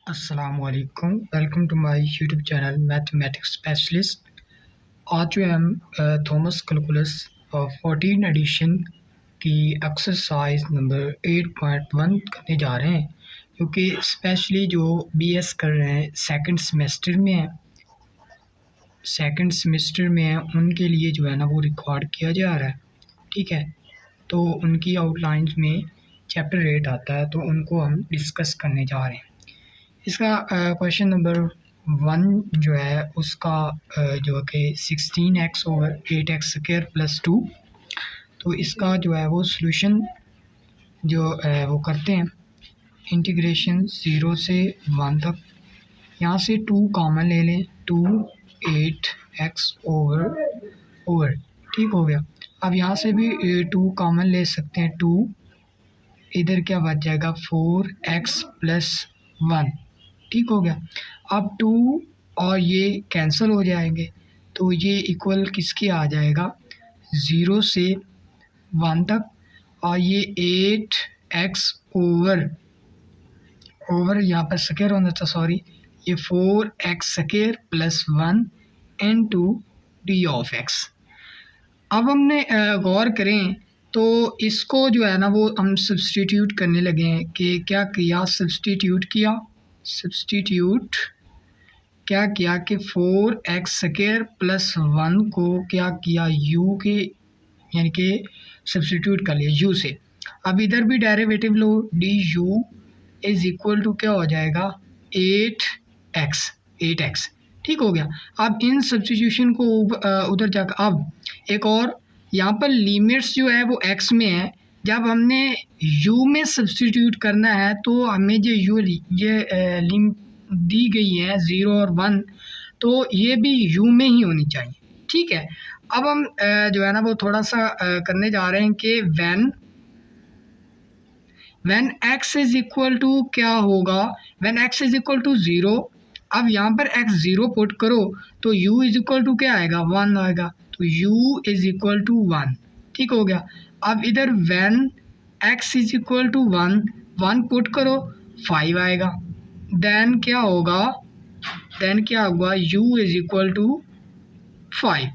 अस्सलामुअलैकुम, welcome to my YouTube channel mathematics specialist. आज जो है हम थॉमस कैलकुलस 14 एडिशन की एक्सरसाइज नंबर 8.1 करने जा रहे हैं, क्योंकि स्पेशली जो बीएस कर रहे हैं सेकंड सेमेस्टर में है उनके लिए जो है ना वो रिकॉर्ड किया जा रहा है। ठीक है, तो उनकी आउटलाइंस में चैप्टर 8 आता है, तो उनको हम डिस्कस करने जा रहे हैं। इसका क्वेश्चन नंबर 1 जो है उसका जो कि 16x over 8x square plus 2। तो इसका जो है वो सॉल्यूशन जो वो करते हैं इंटीग्रेशन 0 से 1 तक। यहाँ से 2 कॉमन ले लें, 2 8x ओवर ठीक हो गया। अब यहाँ से भी 2 कॉमन ले सकते हैं, 2 इधर क्या बच जाएगा 4x प्लस 1 ठीक हो गया। अब 2 और ये कैंसिल हो जाएंगे, तो ये इक्वल किसके आ जाएगा 0 से 1 तक। और ये 8x ओवर यहाँ पर स्क्वायर होना था, सॉरी, ये 4x square plus 1 into d of x। अब हमने गौर करें तो इसको जो है ना वो हम सब्सटीट्यूट करने लगे हैं कि क्या किया, सब्सटीट्यूट क्या किया कि 4x स्क्वायर प्लस 1 को क्या किया u के यानी कि सब्सटीट्यूट कर लिया u से। अब इधर भी डेरिवेटिव लो, du इज इक्वल टू क्या हो जाएगा 8x ठीक हो गया। अब इन सब्सटीट्यूशन को उधर जाकर अब एक और यहाँ पर लिमिट्स जो है वो x में है, जब हमने u में सब्सटीट्यूट करना है तो हमें जो ये लिमिट दी गई है 0 और 1, तो ये भी u में ही होनी चाहिए। ठीक है, अब हम जो है ना वो थोड़ा सा करने जा रहे हैं कि when x is equal to क्या होगा, when x is equal to 0। अब यहाँ पर x 0 पुट करो तो u इज इक्वल टू क्या आएगा 1 आएगा, तो u इज इक्वल टू 1 ठीक हो गया। अब इधर when x is equal to 1 put करो 5 आएगा। देन क्या होगा u is equal to 5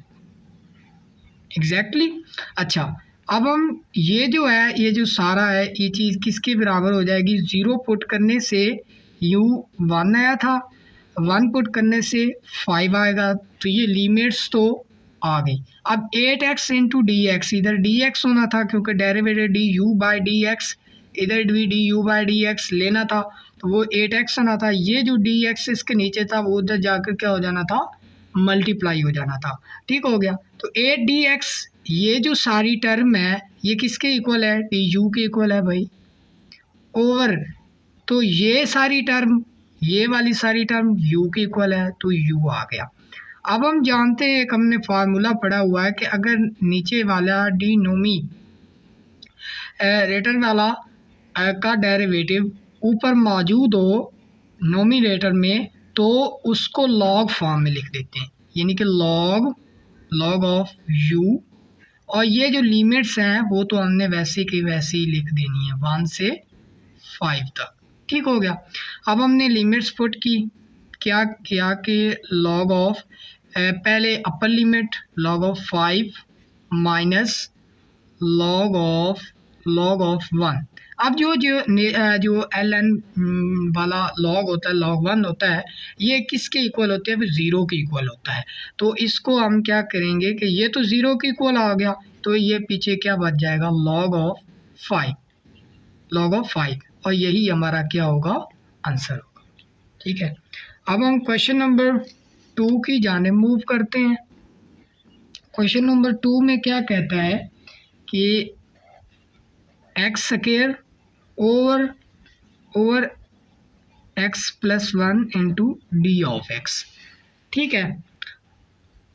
exactly. अच्छा, अब हम ये जो सारा है ये चीज़ किसके बराबर हो जाएगी, 0 पुट करने से u 1 आया था, 1 पुट करने से 5 आएगा, तो ये लिमिट्स तो आ गई। अब 8x इंटू डी एक्स, इधर dx होना था क्योंकि derivative du by D x, इधर भी du बाई डी एक्स लेना था, तो वो 8x आना था। ये जो dx इसके नीचे था वो उधर जाकर क्या हो जाना था, मल्टीप्लाई हो जाना था ठीक हो गया। तो 8dx ये जो सारी टर्म है ये किसके इक्वल है, du के इक्वल है भाई, ओवर तो ये सारी टर्म, ये वाली सारी टर्म u के इक्वल है, तो u आ गया। अब हम जानते हैं, एक हमने फार्मूला पढ़ा हुआ है कि अगर नीचे वाला रेटर वाला का डेरिवेटिव ऊपर मौजूद हो नोमिनेटर में, तो उसको लॉग फॉर्म में लिख देते हैं, यानी कि लॉग ऑफ u। और ये जो लिमिट्स हैं वो तो हमने वैसे की वैसे ही लिख देनी है 1 से 5 तक ठीक हो गया। अब हमने लिमिट्स पुट की, क्या किया कि लॉग ऑफ पहले upper limit log of 5 minus log of 1। अब जो एल एन वाला लॉग होता है, log 1 होता है, ये किसके इक्वल होते हैं, 0 के इक्वल होता है। तो इसको हम क्या करेंगे कि ये तो 0 के इक्वल आ गया, तो ये पीछे क्या बच जाएगा log ऑफ 5 और यही हमारा क्या होगा आंसर होगा। ठीक है, अब हम क्वेश्चन नंबर 2 की जाने मूव करते हैं। क्वेश्चन नंबर 2 में क्या कहता है कि x square over x plus 1 into d of x। ठीक है,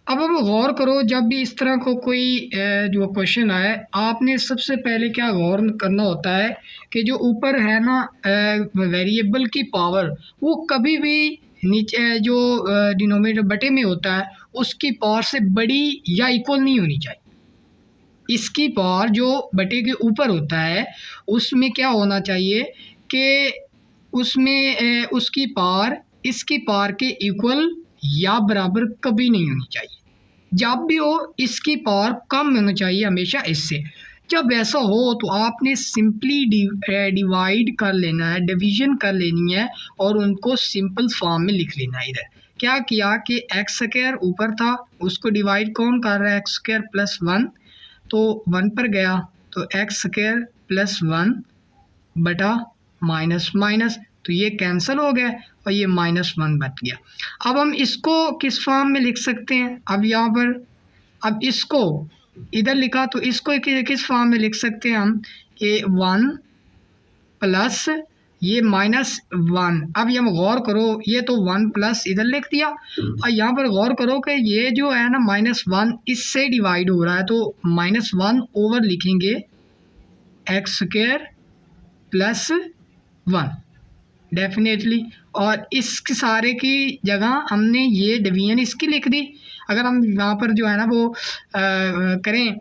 अब हम गौर करो, जब भी इस तरह को कोई जो क्वेश्चन आए, आपने सबसे पहले क्या गौर करना होता है कि जो ऊपर है ना वेरिएबल की पावर, वो कभी भी नीचे जो डिनोमिनेटर बटे में होता है उसकी पावर से बड़ी या इक्वल नहीं होनी चाहिए। इसकी पावर जो बटे के ऊपर होता है उसमें क्या होना चाहिए कि उसमें उसकी पावर इसकी पावर के इक्वल या बराबर कभी नहीं होनी चाहिए। जब भी हो इसकी पावर कम होनी चाहिए हमेशा इससे। जब ऐसा हो तो आपने सिंपली डिवाइड कर लेना है, डिवीजन कर लेनी है और उनको सिंपल फॉर्म में लिख लेना है। इधर क्या किया कि एक्स स्क्वायर ऊपर था, उसको डिवाइड कौन कर रहा है, एक्स स्क्वायर प्लस 1, तो 1 पर गया तो एक्स स्क्वायर प्लस 1 बटा माइनस माइनस, तो ये कैंसिल हो गया और ये -1 बच गया। अब हम इसको किस फॉर्म में लिख सकते हैं, अब यहाँ पर अब इसको इधर लिखा तो इसको किस फॉर्म में लिख सकते हैं हम कि 1 प्लस ये -1। अब ये गौर करो, ये तो 1 प्लस इधर लिख दिया और यहाँ पर गौर करो कि ये जो है ना -1 इससे डिवाइड हो रहा है, तो -1 ओवर लिखेंगे एक्स स्क्वायर प्लस 1 डेफिनेटली। और इस सारे की जगह हमने ये डिवीजन इसकी लिख दी। अगर हम यहाँ पर जो है ना वो करें,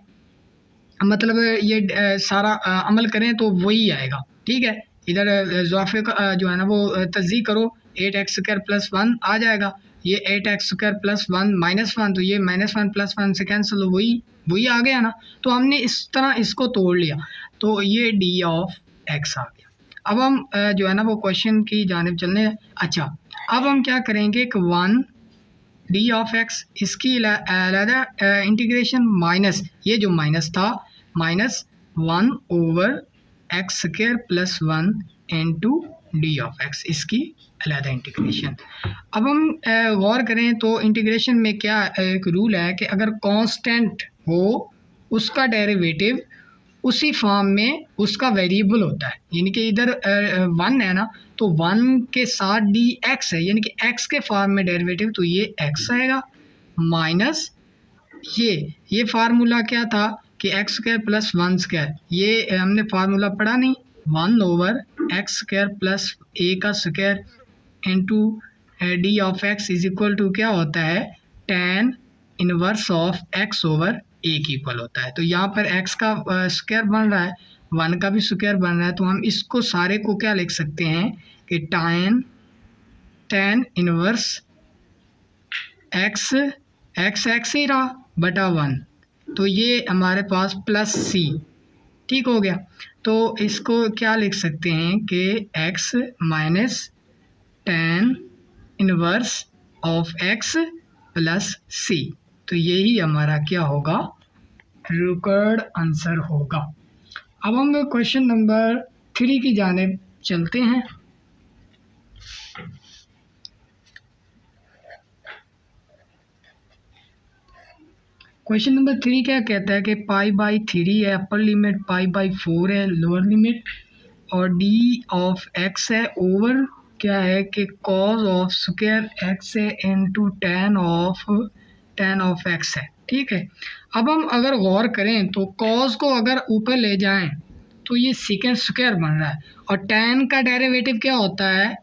मतलब ये सारा अमल करें तो वही आएगा, ठीक है। इधर इजाफे का जो है ना वो तस्दीक करो, 8x स्क्वायर प्लस 1 आ जाएगा, ये 8x स्क्वायर प्लस 1 -1, तो ये -1 प्लस 1 से कैंसिल, वही आ गया ना। तो हमने इस तरह इसको तोड़ लिया, तो ये d ऑफ x आ गया। अब हम जो है ना वो क्वेश्चन की जानिब चलने हैं। अच्छा, अब हम क्या करेंगे कि 1 d ऑफ x इसकी अलहदा इंटीग्रेशन माइनस, ये जो माइनस था -1 over x square plus 1 into d of x, इसकी अलहदा इंटीग्रेशन। अब हम गौर करें तो इंटीग्रेशन में क्या एक रूल है कि अगर कांस्टेंट हो उसका डेरिवेटिव उसी फॉर्म में उसका वेरिएबल होता है, यानी कि इधर 1 है ना, तो 1 के साथ डी एक्स है, यानी कि x के फॉर्म में डेरिवेटिव, तो ये x आएगा माइनस ये फार्मूला क्या था कि एक्स स्क्वायर प्लस 1 स्क्वायर, ये हमने फार्मूला पढ़ा नहीं, 1 over x square plus a का square into d of x is equal to क्या होता है, tan inverse of x over a की इक्वल होता है। तो यहाँ पर x का स्क्वायर बन रहा है, 1 का भी स्क्वायर बन रहा है, तो हम इसको सारे को क्या लिख सकते हैं कि tan इनवर्स x ही रहा बटा 1, तो ये हमारे पास प्लस c, ठीक हो गया। तो इसको क्या लिख सकते हैं कि x minus tan inverse of x plus c, तो यही हमारा क्या होगा, रिक्वायर्ड आंसर होगा। अब हम क्वेश्चन नंबर 3 की जानिब चलते हैं। क्वेश्चन नंबर 3 क्या कहता है कि π/3 है, अपर लिमिट π/4 है, लोअर लिमिट, और d ऑफ x है ओवर क्या है कि cos ऑफ स्क्वायर x है इंटू tan ऑफ x है, ठीक है। अब हम अगर गौर करें तो cos को अगर ऊपर ले जाएं तो ये सेकंड स्क्वायर बन रहा है, और tan का डेरिवेटिव क्या होता है,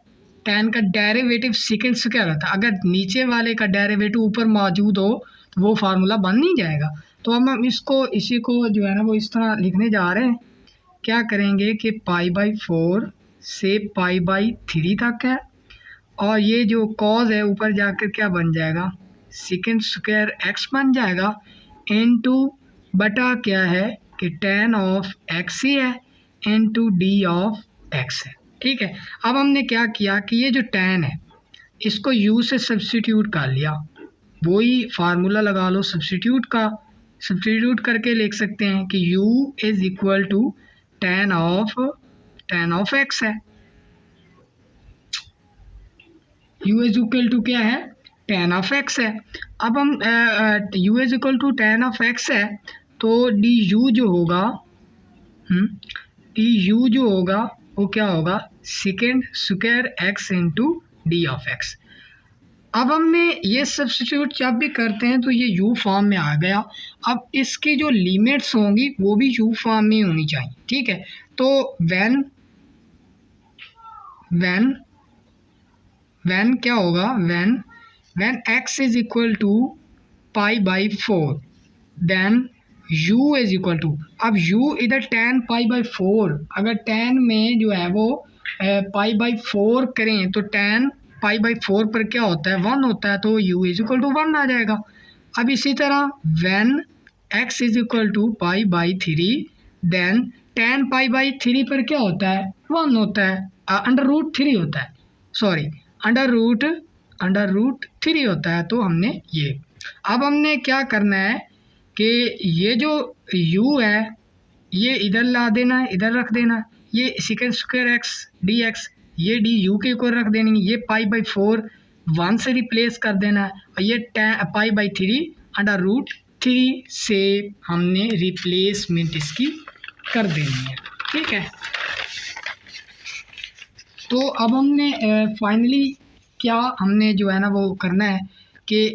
tan का डेरिवेटिव सेकंड स्क्वायर होता है। अगर नीचे वाले का डेरिवेटिव ऊपर मौजूद हो तो वो फार्मूला बन नहीं जाएगा। तो हम इसी को जो है ना वो इस तरह लिखने जा रहे हैं। क्या करेंगे कि π/4 से π/3 तक है, और ये जो cos है ऊपर जाकर क्या बन जाएगा, सेकंड स्क्वायर x बन जाएगा इनटू बटा क्या है कि tan ऑफ x ही है इनटू d ऑफ x है, ठीक है। अब हमने क्या किया कि ये जो tan है इसको u से सब्स्टिट्यूट कर लिया, वही फार्मूला लगा लो सब्स्टिट्यूट करके लिख सकते हैं कि u is equal to tan of x है, u इज इक्वल टू क्या है, tan ऑफ x है। अब हम u is equal to tan of x है, तो du जो होगा वो क्या होगा, second square x into d of x। अब हमने ये सब्स्टिट्यूट जब भी करते हैं तो ये u फॉर्म में आ गया। अब इसकी जो लिमिट्स होंगी वो भी u फॉर्म में होनी चाहिए, ठीक है। तो व्हेन क्या होगा, when x is equal to π/4 then u is equal to, अब u इधर tan π/4, अगर tan में जो है वो पाई बाई 4 करें तो tan पाई बाई 4 पर क्या होता है 1 होता है, तो u इज इक्वल टू 1 आ जाएगा। अब इसी तरह when x is equal to pi by 3 then tan pi by 3 पर क्या होता है 1 होता है, अंडर रूट 3 होता है, सॉरी अंडर रूट 3 होता है। तो हमने ये, अब हमने क्या करना है कि ये जो u है ये इधर ला देना है, इधर रख देना है, ये second square x D x ये डी यू के इक्वल रख देनी, ये पाई बाई 4 1 से रिप्लेस कर देना है, और ये पाई बाई 3 अंडर रूट 3 से हमने रिप्लेसमेंट इसकी कर देनी है। ठीक है, तो अब हमने फाइनली क्या हमने जो है ना वो करना है कि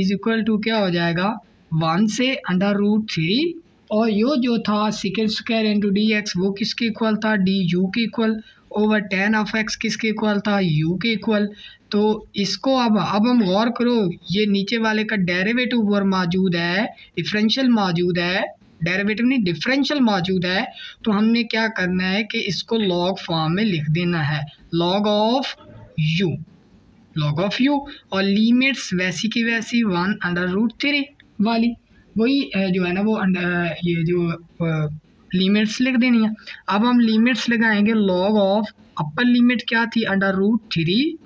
इज इक्वल टू क्या हो जाएगा 1 से अंडर रूट 3, और यो जो था second square into D x वो किसके इक्वल था डी यू के equal, over tan of x किसके इक्वल था u के इक्वल। तो इसको अब हम गौर करो, ये नीचे वाले का डेरिवेटिव ऊपर मौजूद है, डिफरेंशियल मौजूद है, डेरिवेटिव नहीं डिफरेंशियल मौजूद है, तो हमने क्या करना है कि इसको लॉग फॉर्म में लिख देना है, लॉग ऑफ u, और लिमिट्स वैसी की वैसी 1 अंडर रूट 3 वाली, वही जो है ना वो ये जो लिमिट्स लिख देनी है। अब हम लिमिट्स लगाएंगे, लॉग ऑफ अपर लिमिट क्या थी under root 3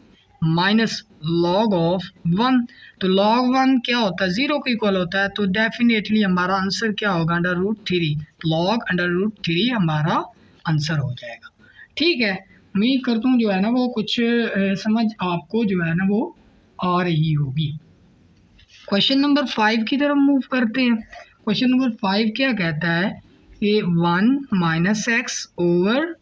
minus log of 1, तो लॉग 1 क्या होता है 0 के इक्वल होता है, तो डेफिनेटली हमारा आंसर क्या होगा under root 3, log under root 3 हमारा आंसर हो जाएगा। ठीक है, उम्मीद करता हूँ जो है ना वो कुछ समझ आपको जो है ना वो आ रही होगी। क्वेश्चन नंबर 5 की तरफ मूव करते हैं। क्वेश्चन नंबर 5 क्या कहता है कि 1 minus x over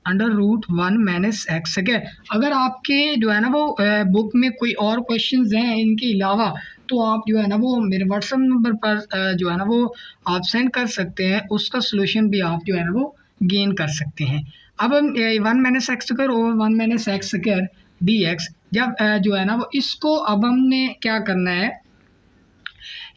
under root 1 minus x है। अगर आपके जो है ना वो बुक में कोई और क्वेश्चंस हैं इनके अलावा, तो आप जो है ना वो मेरे व्हाट्सएप नंबर पर जो है ना वो आप सेंड कर सकते हैं, उसका सोल्यूशन भी आप जो है ना वो गेन कर सकते हैं। अब हम 1 minus x square over 1 minus x square D x, जब जो है ना वो इसको अब हमने क्या करना है,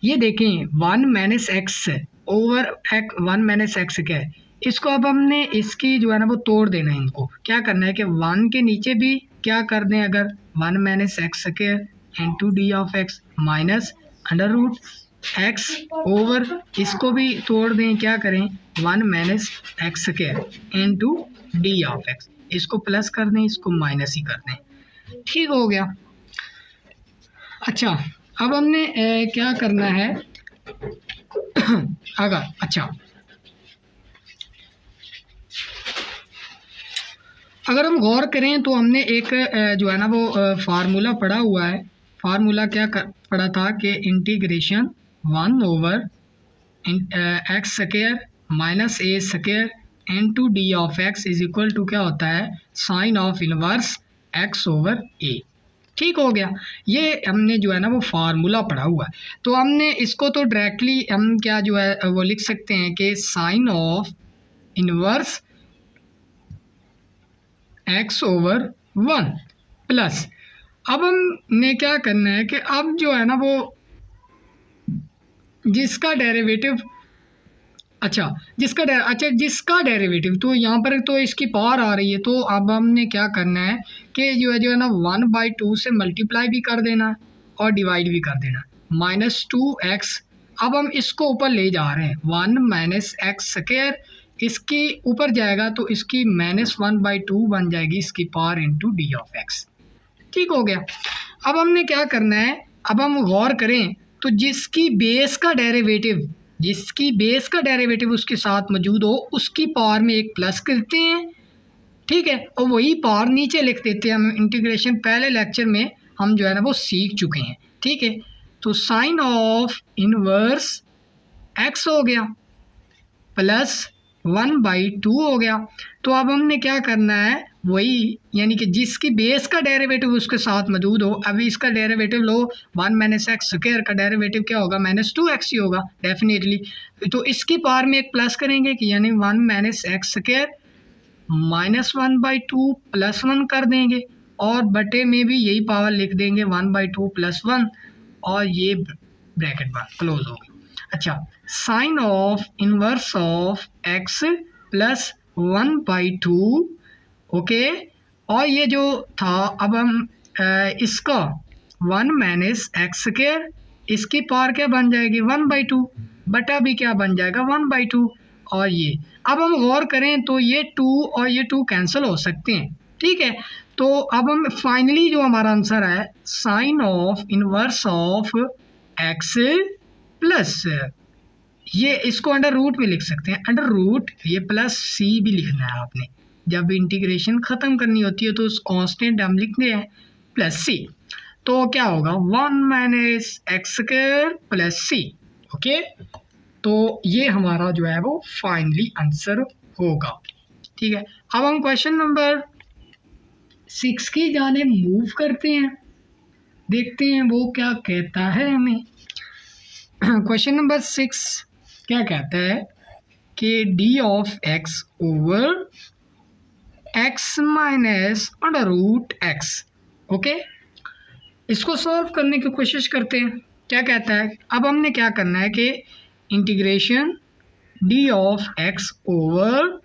ये देखें 1 minus x over 1 minus x क्या है, इसको अब हमने इसकी जो है ना वो तोड़ देना है। इनको क्या करना है कि 1 के नीचे भी क्या कर दें, अगर 1 minus x square into d of x minus under root x over, इसको भी तोड़ दें, क्या करें 1 minus x square into d of x, इसको प्लस कर दें, इसको माइनस ही कर दें। ठीक हो गया। अच्छा, अब हमने क्या करना है अगर अच्छा अगर हम गौर करें तो हमने एक जो है ना वो फार्मूला पढ़ा हुआ है। फार्मूला क्या पढ़ा था कि integration 1 over x square minus a square into d of x is equal to क्या होता है sine of inverse x over a. ठीक हो गया, ये हमने जो है ना वो फार्मूला पढ़ा हुआ है। तो हमने इसको तो डायरेक्टली हम क्या जो है वो लिख सकते हैं कि sine of inverse x over 1 plus, अब हमने क्या करना है कि अब जो है ना वो जिसका डेरिवेटिव जिसका डेरिवेटिव तो यहाँ पर तो इसकी पावर आ रही है, तो अब हमने क्या करना है कि जो है ना 1/2 से मल्टीप्लाई भी कर देना और डिवाइड भी कर देना, -2x। अब हम इसको ऊपर ले जा रहे हैं, 1 माइनस एक्स स्क्वायर इसकी ऊपर जाएगा तो इसकी -1/2 बन जाएगी इसकी power into d of x. ठीक हो गया। अब हमने क्या करना है, अब हम गौर करें तो जिसकी बेस का डेरिवेटिव उसके साथ मौजूद हो उसकी पावर में एक प्लस करते हैं। ठीक है, और वही पावर नीचे लिख देते हैं। हम इंटीग्रेशन पहले लेक्चर में हम जो है ना वो सीख चुके हैं। ठीक है, तो साइन ऑफ इनवर्स एक्स हो गया प्लस 1/2 हो गया। तो अब हमने क्या करना है, वही यानी कि जिसकी बेस का डेरिवेटिव उसके साथ मौजूद हो, अभी इसका डेरिवेटिव लो 1 माइनस एक्स स्क्वायर का डेरिवेटिव क्या होगा -2x ही होगा डेफिनेटली। तो इसकी पावर में एक प्लस करेंगे कि यानी 1 माइनस एक्स स्क्वायर -1/2 प्लस 1 कर देंगे, और बटे में भी यही पावर लिख देंगे 1/2 प्लस 1, और ये ब्रैकेट बार क्लोज होगी। अच्छा, sine of inverse of x plus 1/2 okay. और ये जो था, अब हम इसका 1 माइनस एक्स स्क्वायर, इसकी पावर क्या बन जाएगी 1/2, बटा भी क्या बन जाएगा 1/2। और ये अब हम गौर करें तो ये 2 और ये 2 कैंसिल हो सकते हैं, ठीक है। तो अब हम फाइनली जो हमारा आंसर है sine of inverse of x plus, ये इसको अंडर रूट में लिख सकते हैं, अंडर रूट ये प्लस सी भी लिखना है आपने, जब इंटीग्रेशन ख़त्म करनी होती है तो उस कांस्टेंट हम लिखते हैं प्लस सी। तो क्या होगा 1 माइनस एक्स स्क्वायर प्लस सी, ओके। तो ये हमारा जो है वो फाइनली आंसर होगा, ठीक है। अब हम क्वेश्चन नंबर 6 की जाने मूव करते हैं, देखते हैं वो क्या कहता है हमें। क्वेश्चन नंबर 6 क्या कहता है कि d of x over x minus under root x, okay. इसको सॉल्व करने की कोशिश करते हैं। क्या कहता है, अब हमने क्या करना है कि integration D of x over,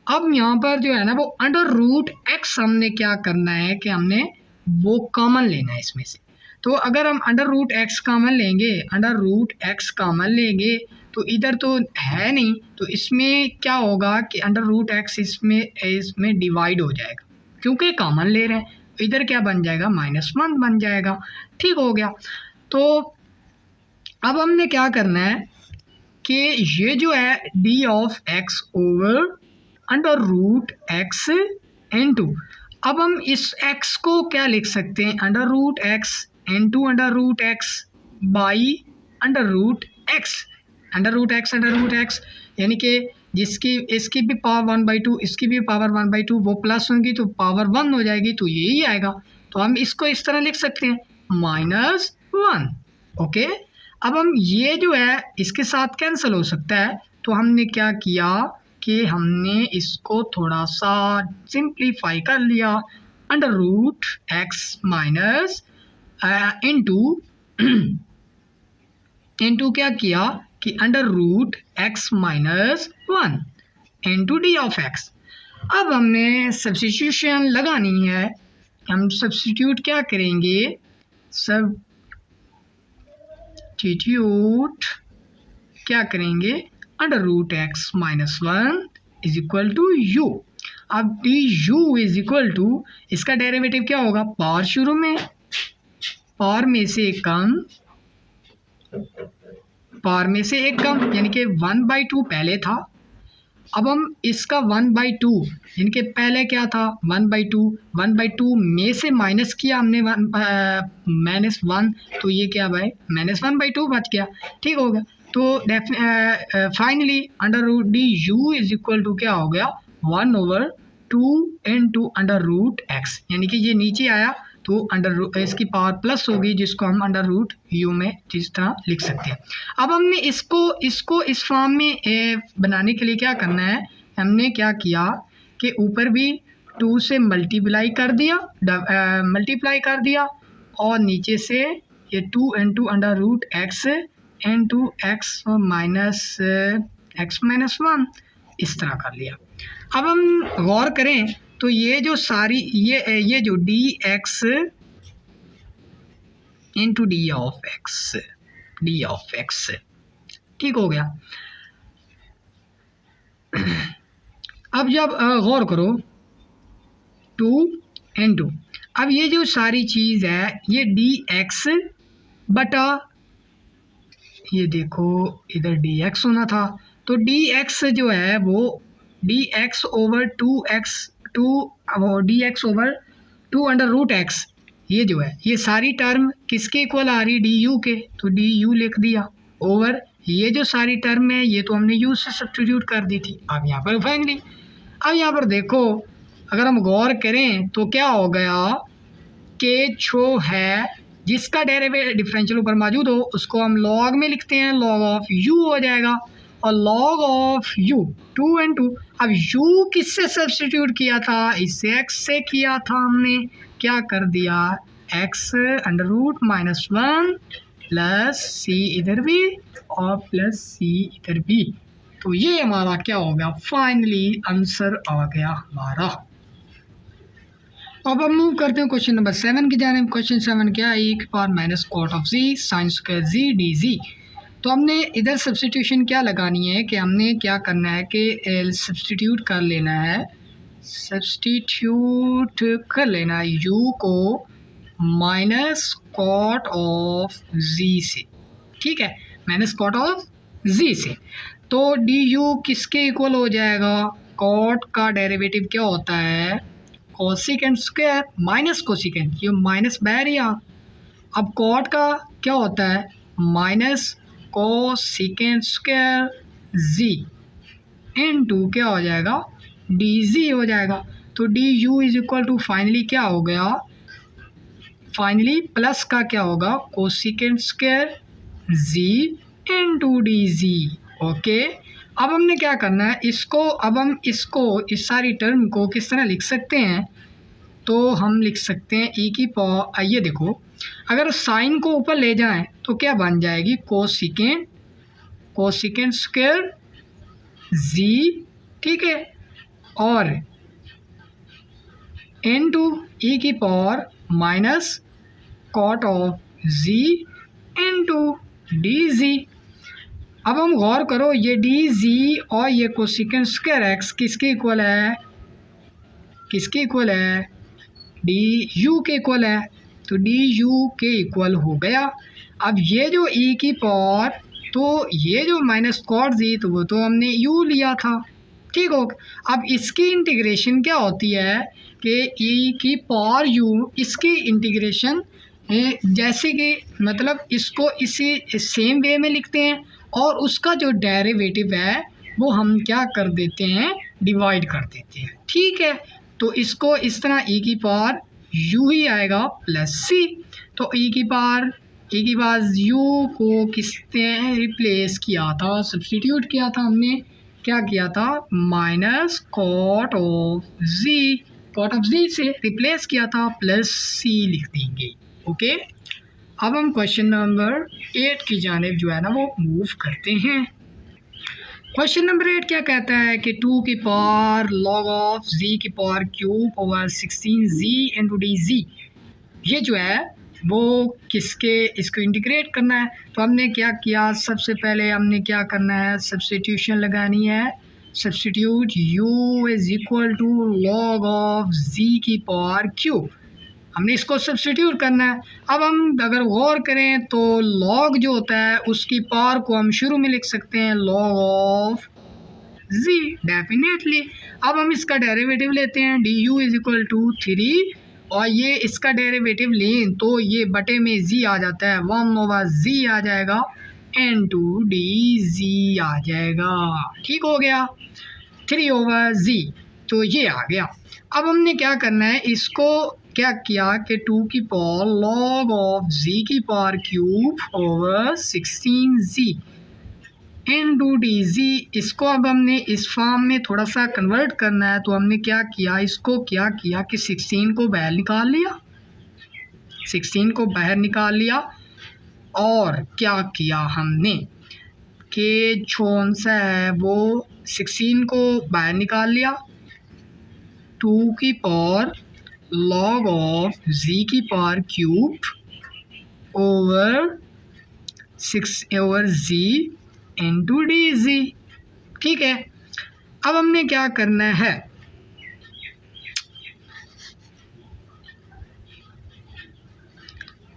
अब यहाँ पर जो है ना वो अंडर रूट एक्स हमने क्या करना है कि हमने वो कॉमन लेना है इसमें से। तो अगर हम अंडर रूट एक्स कॉमन लेंगे, अंडर रूट एक्स कॉमन लेंगे तो इधर तो है नहीं, तो इसमें क्या होगा कि अंडर रूट एक्स इसमें डिवाइड हो जाएगा, क्योंकि कॉमन ले रहे हैं। इधर क्या बन जाएगा -1 बन जाएगा, ठीक हो गया। तो अब हमने क्या करना है कि ये जो है d of x over under root x into, अब हम इस x को क्या लिख सकते हैं under root x into under root x by under root x, under root x यानी कि जिसकी इसकी भी पावर 1/2 इसकी भी पावर 1/2, वो प्लस होगी तो पावर 1 हो जाएगी, तो यही आएगा। तो हम इसको इस तरह लिख सकते हैं -1, ओके। अब हम ये जो है इसके साथ कैंसिल हो सकता है, तो हमने क्या किया कि हमने इसको थोड़ा सा सिंप्लीफाई कर लिया, under root x minus into क्या किया कि under root x minus 1 into d of x. अब हमने सब्स्टिट्यूशन लगानी है, हम सब्स्टिट्यूट क्या करेंगे, सब्स्टिट्यूट क्या करेंगे under root x minus 1 is equal to u. अब d u is equal to, इसका डेरिवेटिव क्या होगा, पावर शुरू में पावर में से एक कम, पावर में से एक कम यानी कि 1/2 पहले था। अब हम इसका 1/2 यानी कि पहले क्या था 1/2 में से माइनस किया हमने -1, तो ये क्या भाई -1/2 बच गया, ठीक हो गया। तो finally under root d u is equal to क्या हो गया 1/2 इंटू अंडर रूट एक्स, यानी कि ये नीचे आया तो अंडर रूट इसकी पावर प्लस होगी, जिसको हम अंडर रूट यू में जिस तरह लिख सकते हैं। अब हमने इसको इस फॉर्म में बनाने के लिए क्या करना है, हमने क्या किया कि ऊपर भी 2 से मल्टीप्लाई कर दिया और नीचे से ये 2 into under root x into x minus -1 इस तरह कर लिया। अब हम गौर करें तो ये जो सारी ये जो D x into d of x ठीक हो गया। अब जब गौर करो 2 इंटू, अब ये जो सारी चीज़ है ये डी एक्स बटा, ये देखो इधर डी एक्स होना था, तो डी एक्स जो है वो d x over 2 over 2 under root x, ये जो है ये सारी टर्म किसके इक्वल आ रही डी यू के, तो डी यू लिख दिया ओवर ये जो सारी टर्म है ये तो हमने यू से सब्स्टिट्यूट कर दी थी। अब यहाँ पर फाइनली अब यहाँ पर देखो अगर हम गौर करें तो क्या हो गया कि जो है जिसका डेरिवेटिव डिफरेंशियल ऊपर मौजूद हो उसको हम लॉग में लिखते हैं, लॉग ऑफ यू हो जाएगा, और लॉग ऑफ यू 2 and 2। अब u किससे सब्स्टिट्यूट किया था, इससे x से किया था, हमने क्या कर दिया x under root -1 plus c इधर भी और प्लस c इधर भी, तो ये हमारा क्या हो गया फाइनली आंसर आ गया हमारा। अब हम मूव करते हैं क्वेश्चन नंबर 7 की जानिब। क्वेश्चन 7 क्या है, e power minus cot of z sine square z d z. तो हमने इधर सब्सटीट्यूशन क्या लगानी है कि हमने क्या करना है कि सब्सटीट्यूट कर लेना है, सब्सटीट्यूट कर लेना है u को माइनस कॉट ऑफ z से, ठीक है, माइनस कॉट ऑफ z से। तो du किसके इक्वल हो जाएगा, कॉट का डेरिवेटिव क्या होता है, कोसिकेंट स्क्वायर माइनस कोसिकेंट, ये माइनस बाहर ही आ। अब कॉट का क्या होता है, minus cosecant square z into क्या हो जाएगा, डी जी हो जाएगा। तो d u is equal to finally क्या हो गया, फाइनली प्लस का क्या होगा, cosecant square z into d z. Okay, अब हमने क्या करना है, इसको अब हम इसको इस सारी टर्म को किस तरह लिख सकते हैं, तो हम लिख सकते हैं e की पावर, आइए देखो, अगर साइन को ऊपर ले जाएं तो क्या बन जाएगी, कोसिकेंट स्क्वायर जी, ठीक है, और इनटू e की power minus cot of z into d z. अब हम गौर करो, ये डी जी और ये कोसिकेंट स्क्वायर एक्स किसके इक्वल है, किसके इक्वल है, डी यू के इक्वल है, तो डी यू के इक्वल हो गया। अब ये जो e की पावर, तो ये जो माइनस कॉट जी, तो वो तो हमने u लिया था, ठीक हो। अब इसकी इंटीग्रेशन क्या होती है कि e की पावर u, इसकी इंटीग्रेशन जैसे कि मतलब इसको इसी सेम वे में लिखते हैं और उसका जो डेरिवेटिव है वो हम क्या कर देते हैं, डिवाइड कर देते हैं, ठीक है। तो इसको इस तरह e की पावर u ही आएगा प्लस c। तो e की पावर u को किसने रिप्लेस किया था, सब्सटीट्यूट किया था हमने, क्या किया था, माइनस कॉट ऑफ z से रिप्लेस किया था, प्लस c लिख देंगे। ओके, अब हम क्वेश्चन नंबर 8 की जानिब जो है ना वो मूव करते हैं। क्वेश्चन नंबर 8 क्या कहता है कि 2 की पावर लॉग ऑफ z की power cube over 16z into d जी, ये जो है वो किसके, इसको इंटीग्रेट करना है। तो हमने क्या किया, सबसे पहले हमने क्या करना है, सब्स्टिट्यूशन लगानी है, substitute u is equal to log of z की पावर क्यूब, हमने इसको सब्स्टिट्यूट करना है। अब हम अगर गौर करें तो लॉग जो होता है उसकी पावर को हम शुरू में लिख सकते हैं लॉग ऑफ z डेफिनेटली। अब हम इसका डेरिवेटिव लेते हैं, d u is equal to 3, और ये इसका डेरिवेटिव लें तो ये बटे में z आ जाता है, 1/z आ जाएगा इनटू डी जी आ जाएगा, ठीक हो गया, 3/z, तो ये आ गया। अब हमने क्या करना है, इसको क्या किया कि 2 की पावर लॉग ऑफ z की power cube over 16z into d जी, इसको अब हमने इस फॉर्म में थोड़ा सा कन्वर्ट करना है। तो हमने क्या किया, इसको क्या किया कि 16 को बाहर निकाल लिया, 16 को बाहर निकाल लिया, और क्या किया हमने कि कौन सा है वो 16 को बाहर निकाल लिया, 2 की पावर लॉग ऑफ z की power cube over 6/z into d जी, ठीक है। अब हमने क्या करना है,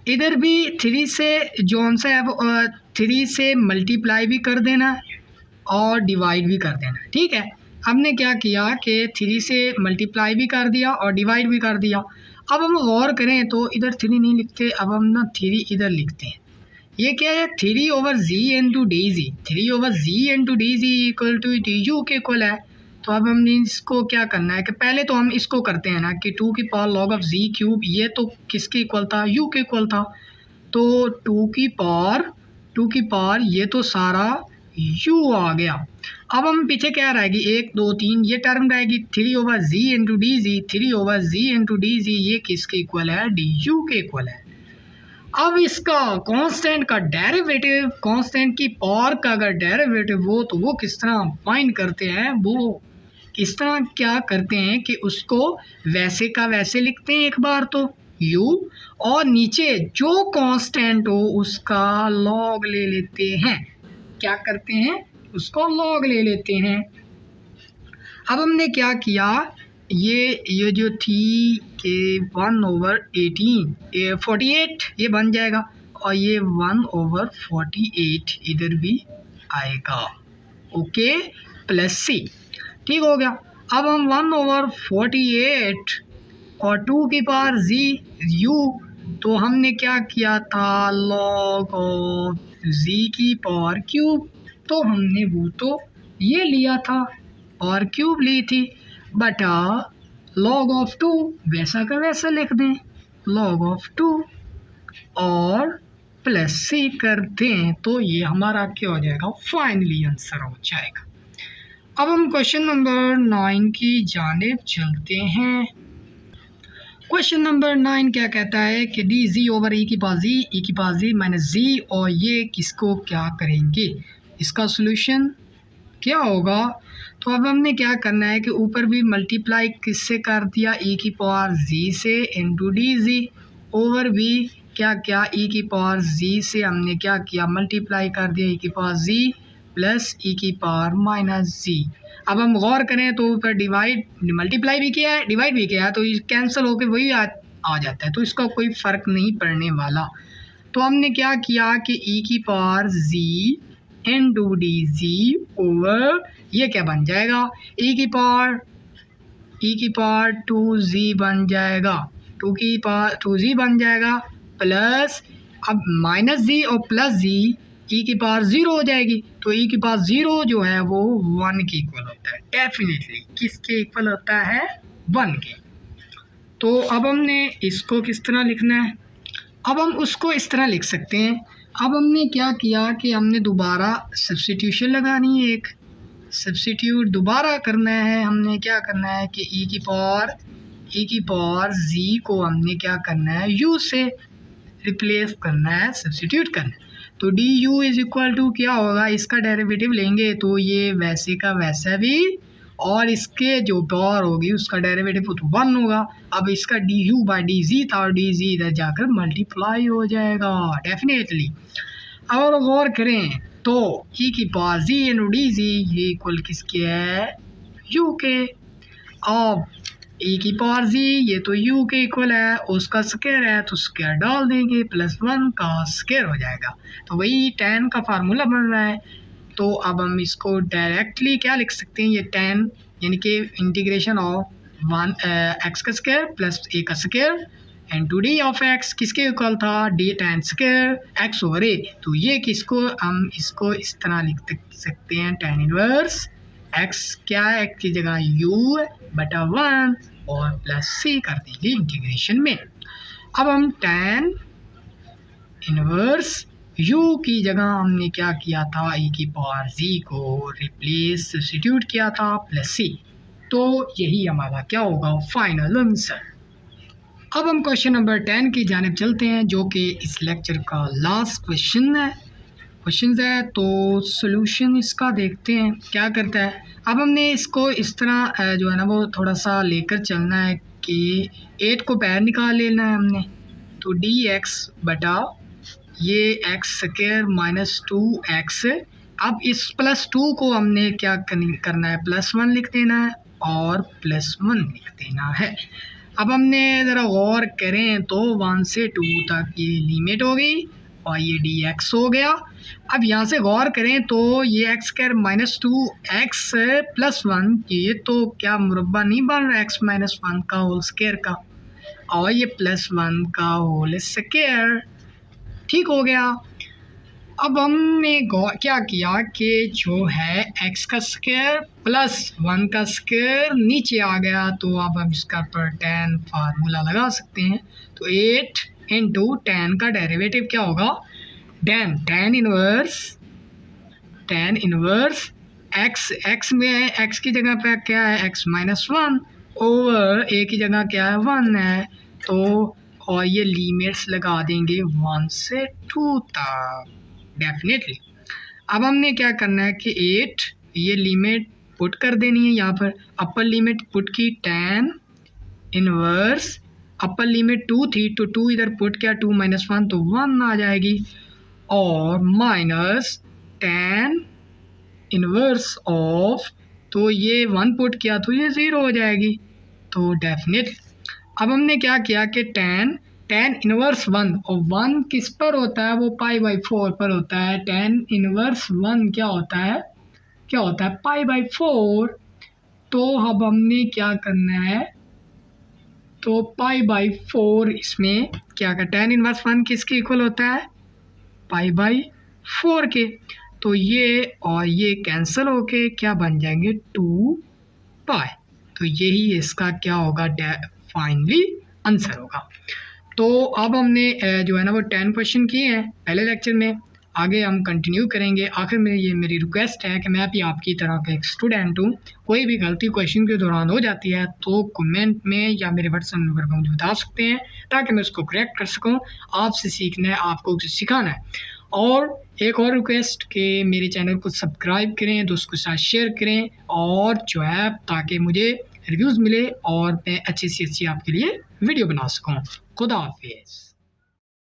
इधर भी 3 से जोन सा है वो 3 से मल्टीप्लाई भी कर देना और डिवाइड भी कर देना, ठीक है। हमने क्या किया कि 3 से मल्टीप्लाई भी कर दिया और डिवाइड भी कर दिया। अब हम गौर करें तो इधर 3 नहीं लिखते, अब हम ना 3 इधर लिखते हैं। ये क्या है, 3/z into d z, 3/z into d z equal to d u के इक्वल है। तो अब हमने इसको क्या करना है कि पहले तो हम इसको करते हैं ना कि 2 की power log of z cube, ये तो किसके इक्वल था, u के इक्वल था। तो 2 की पावर ये तो सारा u आ गया। अब हम पीछे क्या रहेगी, 1 2 3 ये टर्म रहेगी, 3/z into d z, 3/z into d जी, ये किसके इक्वल है, डी यू के इक्वल है। अब इसका कांस्टेंट का डेरिवेटिव, कांस्टेंट की पावर का अगर डेरिवेटिव हो तो वो किस तरह फाइंड करते हैं, वो इस तरह क्या करते हैं कि उसको वैसे का वैसे लिखते हैं एक बार तो u, और नीचे जो कांस्टेंट हो उसका लॉग ले लेते हैं। क्या करते हैं, उसको लॉग ले लेते हैं। अब हमने क्या किया, ये जो थी कि 1/18 ये बन जाएगा, और ये 1/48 इधर भी आएगा। ओके, प्लस सी, ठीक हो गया। अब हम 1/48 और 2 की पावर जी यू, तो हमने क्या किया था, लॉग ऑफ जी की पावर क्यूब, तो हमने वो तो ये लिया था और क्यूब ली थी, बटा लॉग ऑफ 2 वैसा का वैसा लिख दें, लॉग ऑफ 2 और प्लस सी करते हैं, तो ये हमारा क्या हो जाएगा, फाइनली आंसर हो जाएगा। अब हम क्वेश्चन नंबर 9 की जानिब चलते हैं। क्वेश्चन नंबर 9 क्या कहता है कि डी जी ओवर ई की पावर जी माइनस जी, और ये किसको क्या करेंगे, इसका सोल्यूशन क्या होगा। तो अब हमने क्या करना है कि ऊपर भी मल्टीप्लाई किससे कर दिया, ई की पावर जी से इंटू डी जी, ओवर भी क्या क्या ई की पावर जी से हमने क्या किया, मल्टीप्लाई कर दिया ई की पावर जी प्लस ई की पावर माइनस जी। अब हम गौर करें तो ऊपर डिवाइड मल्टीप्लाई भी किया है, डिवाइड भी किया है, तो कैंसिल होकर वही आ जाता है, तो इसका कोई फ़र्क नहीं पड़ने वाला। तो हमने क्या किया कि ई की पावर जी इंटू डी जी ओवर ये क्या बन जाएगा, ई की पावर 2z बन जाएगा, 2 की पावर 2z बन जाएगा, प्लस अब माइनस जी और प्लस जी, ई की पावर 0 हो जाएगी, तो ई की पावर 0 जो है वो 1 के इक्वल होता है, डेफिनेटली किसके इक्वल होता है, 1 के। तो अब हमने इसको किस तरह लिखना है, अब हम उसको इस तरह लिख सकते हैं। अब हमने क्या किया कि हमने दोबारा सब्स्टिट्यूशन लगानी है, एक सब्स्टिट्यूट दोबारा करना है। हमने क्या करना है कि ई की पावर जी को हमने क्या करना है, u से रिप्लेस करना है, सब्स्टिट्यूट करना है। तो d u is equal to क्या होगा, इसका डेरिवेटिव लेंगे तो ये वैसे का वैसा भी, और इसके जो पावर होगी उसका डेरिवेटिव तो 1 होगा। अब इसका D you by D G था, और डी जी इधर जाकर मल्टीप्लाई हो जाएगा डेफिनेटली। और गौर करें तो ई की पावर जी इंटू डी जी ये इक्वल किसके है, यू के। अब ई की पावर जी ये तो यू के इक्वल है, उसका स्क्वायर है तो स्क्वायर डाल देंगे, प्लस 1 का स्क्वायर हो जाएगा, तो वही tan का फार्मूला बन रहा है। तो अब हम इसको डायरेक्टली क्या लिख सकते हैं, ये tan यानी कि इंटीग्रेशन ऑफ 1 एक्स का स्क्वायर प्लस ए का square into d of x किसके इक्वल था, d tan square x over a. तो ये किसको हम इसको इस तरह लिख सकते हैं, tan इनवर्स एक्स क्या है, एक्स की जगह u बटा 1 और प्लस सी कर देंगे इंटीग्रेशन में। अब हम tan इनवर्स u की जगह हमने क्या किया था, e की पावर z को रिप्लेस सब्स्टिट्यूट किया था प्लस सी, तो यही हमारा क्या होगा, फाइनल आंसर। अब हम क्वेश्चन नंबर 10 की जानिब चलते हैं, जो कि इस लेक्चर का लास्ट क्वेश्चन है। तो सॉल्यूशन इसका देखते हैं क्या करता है। अब हमने इसको इस तरह जो है ना वो थोड़ा सा लेकर चलना है कि 8 को बाहर निकाल लेना है हमने, तो डी एक्स बटा ये एक्स स्क्वायर माइनस 2x। अब इस प्लस 2 को हमने क्या करना है, प्लस 1 लिख देना है और प्लस 1 लिख देना है। अब हमने ज़रा गौर करें तो 1 से 2 तक ये लिमिट हो गई और ये dx हो गया। अब यहाँ से गौर करें तो ये x square minus 2x plus 1, ये तो क्या मुरब्बा नहीं बन रहा, x माइनस 1 का होल स्क्वायर का, और ये प्लस 1 का होल स्क्वायर, ठीक हो गया। अब हमने क्या किया कि जो है x का स्क्वायर प्लस 1 का स्क्वायर नीचे आ गया, तो अब हम इसका पर tan फार्मूला लगा सकते हैं। तो 8 इंटू tan का डेरिवेटिव क्या होगा, tan इनवर्स x में x की जगह पे क्या है, x माइनस 1 ओवर a की जगह क्या है, 1 है, तो और ये लिमिट्स लगा देंगे 1 से 2 तक डेफिनेटली। अब हमने क्या करना है कि 8 ये लिमिट पुट कर देनी है यहाँ पर। अपर लिमिट पुट की tan इनवर्स, अपर लिमिट 2 थी तो 2 इधर पुट किया, 2 - 1 तो 1 आ जाएगी, और माइनस tan इनवर्स ऑफ, तो ये 1 पुट किया तो ये 0 हो जाएगी। तो डेफिनेट अब हमने क्या किया कि tan इनवर्स 1, और 1 किस पर होता है, वो π/4 पर होता है। tan इनवर्स 1 क्या होता है π/4। तो अब हमने क्या करना है, तो π/4 इसमें क्या कर, tan इनवर्स 1 किसके इक्वल होता है, π/4 के। तो ये और ये कैंसिल होके क्या बन जाएंगे 2π। तो यही इसका क्या होगा, फाइनली आंसर होगा। तो अब हमने जो है ना वो 10 क्वेश्चन किए हैं पहले लेक्चर में, आगे हम कंटिन्यू करेंगे। आखिर में ये मेरी रिक्वेस्ट है कि मैं भी आपकी तरह का एक स्टूडेंट हूँ, कोई भी गलती क्वेश्चन के दौरान हो जाती है तो कमेंट में या मेरे व्हाट्सएप नंबर पर मुझे बता सकते हैं ताकि मैं उसको करेक्ट कर सकूँ। आपसे सीखना है, आपको सिखाना है। और एक और रिक्वेस्ट कि मेरे चैनल को सब्सक्राइब करें, दोस्तों के साथ शेयर करें, और जो है ताकि मुझे रिव्यूज़ मिले और मैं अच्छी से अच्छी आपके लिए वीडियो बना सकूँ। खुदा हाफिज़।